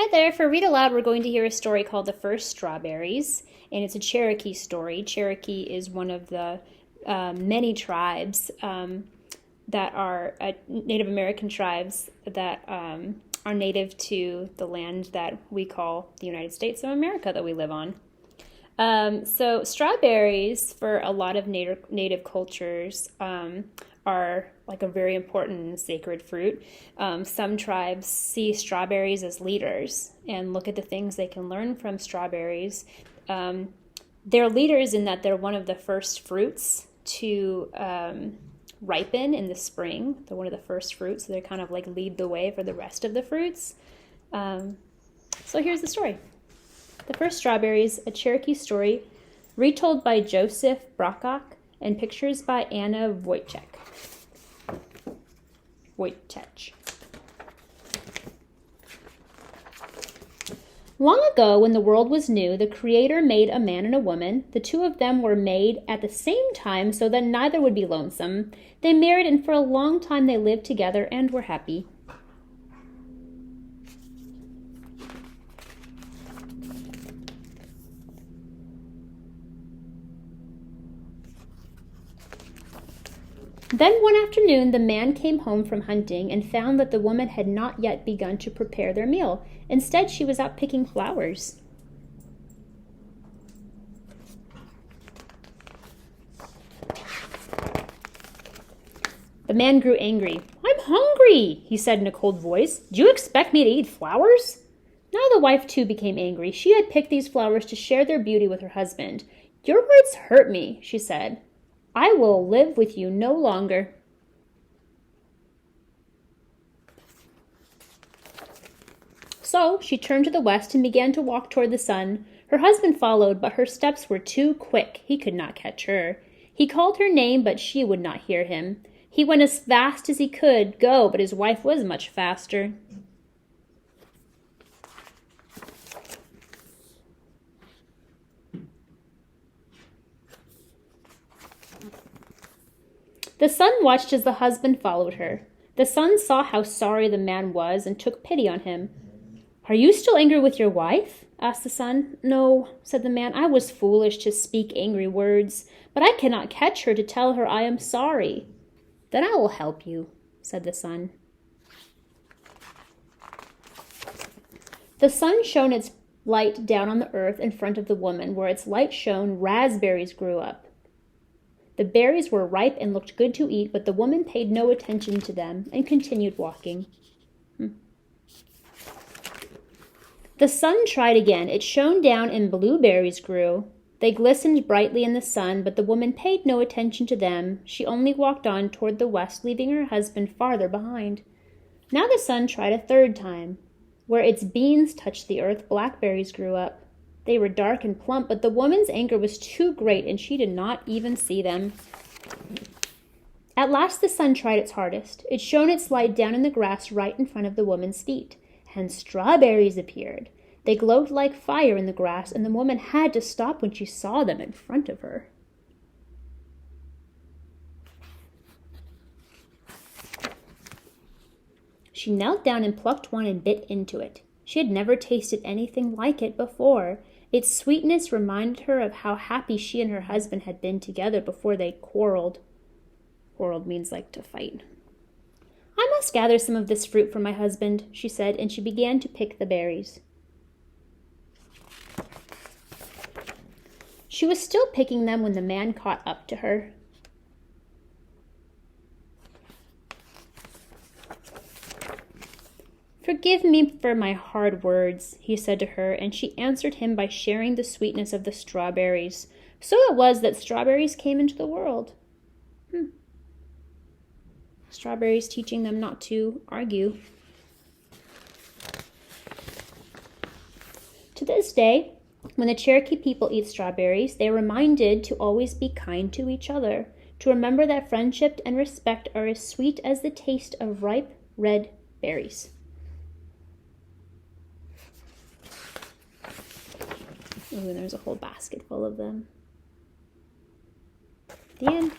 Hi there. For Read Aloud, we're going to hear a story called The First Strawberries, and it's a Cherokee story. Cherokee is one of the many tribes that are Native American tribes that are native to the land that we call the United States of America that we live on. So strawberries, for a lot of native cultures, are like a very important and sacred fruit. Some tribes see strawberries as leaders and look at the things they can learn from strawberries. They're leaders in that they're one of the first fruits to ripen in the spring. They're one of the first fruits, so they kind of like lead the way for the rest of the fruits. So here's the story. The First Strawberries, a Cherokee story, retold by Joseph Brockach and pictures by Anna Wojcik. Long ago, when the world was new, the Creator made a man and a woman. The two of them were made at the same time so that neither would be lonesome. They married, and for a long time they lived together and were happy. Then one afternoon the man came home from hunting and found that the woman had not yet begun to prepare their meal. Instead, she was out picking flowers. The man grew angry. "I'm hungry," he said in a cold voice. "Do you expect me to eat flowers?" Now the wife too became angry. She had picked these flowers to share their beauty with her husband. "Your words hurt me," she said. "I will live with you no longer." So she turned to the west and began to walk toward the sun. Her husband followed, but her steps were too quick. He could not catch her. He called her name, but she would not hear him. He went as fast as he could go, but his wife was much faster. The sun watched as the husband followed her. The sun saw how sorry the man was and took pity on him. "Are you still angry with your wife?" asked the sun. "No," said the man. "I was foolish to speak angry words, but I cannot catch her to tell her I am sorry." "Then I will help you," said the sun. The sun shone its light down on the earth in front of the woman. Where its light shone, raspberries grew up. The berries were ripe and looked good to eat, but the woman paid no attention to them and continued walking. The sun tried again. It shone down and blueberries grew. They glistened brightly in the sun, but the woman paid no attention to them. She only walked on toward the west, leaving her husband farther behind. Now the sun tried a third time. Where its beams touched the earth, blackberries grew up. They were dark and plump, but the woman's anger was too great, and she did not even see them. At last the sun tried its hardest. It shone its light down in the grass right in front of the woman's feet, and strawberries appeared. They glowed like fire in the grass, and the woman had to stop when she saw them in front of her. She knelt down and plucked one and bit into it. She had never tasted anything like it before. Its sweetness reminded her of how happy she and her husband had been together before they quarreled. Quarreled means like to fight. "I must gather some of this fruit for my husband," she said, and she began to pick the berries. She was still picking them when the man caught up to her. "Forgive me for my hard words," he said to her, and she answered him by sharing the sweetness of the strawberries. So it was that strawberries came into the world. Strawberries teaching them not to argue. To this day, when the Cherokee people eat strawberries, they are reminded to always be kind to each other, to remember that friendship and respect are as sweet as the taste of ripe red berries. Ooh, and there's a whole basket full of them. The end.